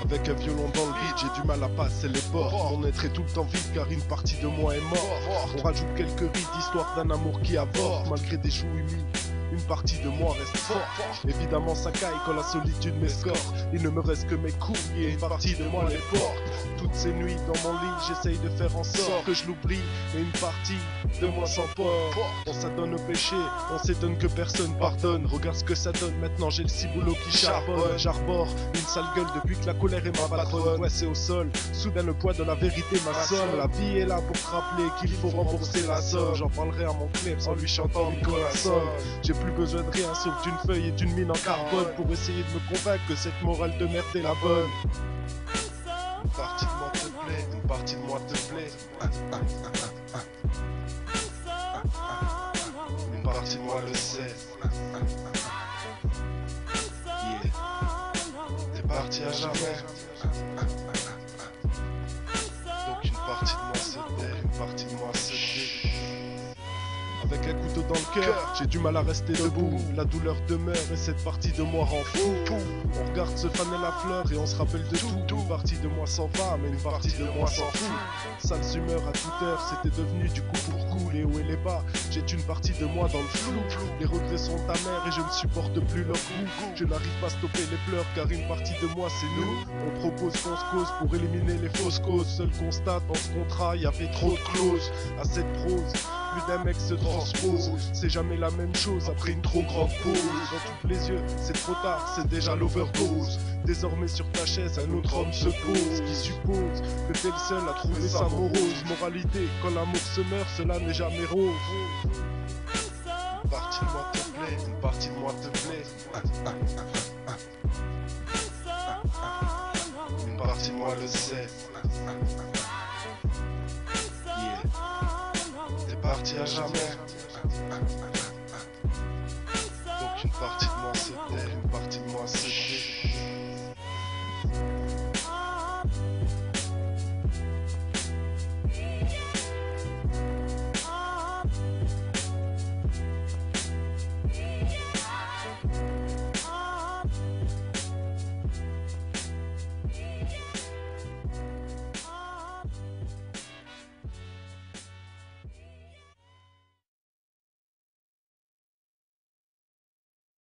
Avec un violon dans le beat, j'ai du mal à passer les portes. Mon être est tout le temps vide car une partie de moi est morte. On rajoute quelques rides d'histoire d'un amour qui avorte. Malgré des choux humides, une partie de moi reste forte. Évidemment ça caille quand la solitude m'escorte. Il ne me reste que mes couilles et une partie de moi les porte. Toutes ces nuits dans mon lit, j'essaye de faire en sorte que je l'oublie, mais une partie de moi s'emporte. On s'adonne au péché, on s'étonne que personne pardonne. Regarde ce que ça donne, maintenant j'ai le ciboulot qui charbonne. J'arbore une sale gueule depuis que la colère est ma patronne. Ouais, c'est au sol, soudain le poids de la vérité m'assomme. La vie est là pour te rappeler qu'il faut rembourser la somme. J'en parlerai à mon club en lui chantant Nicolas Sol. J'ai plus besoin de rien sauf d'une feuille et d'une mine en carbone pour essayer de me convaincre que cette morale de merde est la bonne. Une partie de moi te plaît, une partie de moi te plaît. Une partie de moi le sait. Yeah. T'es parti à jamais. Donc une partie de moi se tait, une partie de moi se tait. Avec un couteau dans le cœur, j'ai du mal à rester debout. La douleur demeure et cette partie de moi rend fou. On regarde se faner la fleur et on se rappelle de tout. Une partie de moi s'en va, mais une partie de moi s'en fout. Sales humeurs à toute heure, c'était devenu du coup pour coup. Les hauts et les bas, j'ai une partie de moi dans le flou. Les regrets sont amers et je ne supporte plus leur goût. Je n'arrive pas à stopper les pleurs car une partie de moi c'est nous. On propose qu'on se cause pour éliminer les fausses causes. Seul constat dans ce contrat, y avait trop de clauses. À cette prose, plus d'un mec se transpose. C'est jamais la même chose après une trop grande pause. Dans tous les yeux, c'est trop tard, c'est déjà l'overdose. Désormais sur ta chaise, un autre homme se pose, qui suppose que t'es le seul à trouver sa morose. Moralité, quand l'amour se meurt, cela n'est jamais rose. Une partie de moi te plaît, une partie de moi te plaît. Une partie de moi le sait. Yeah. T'es parti à jamais. Donc une partie de moi se tait, une partie de moi se tait.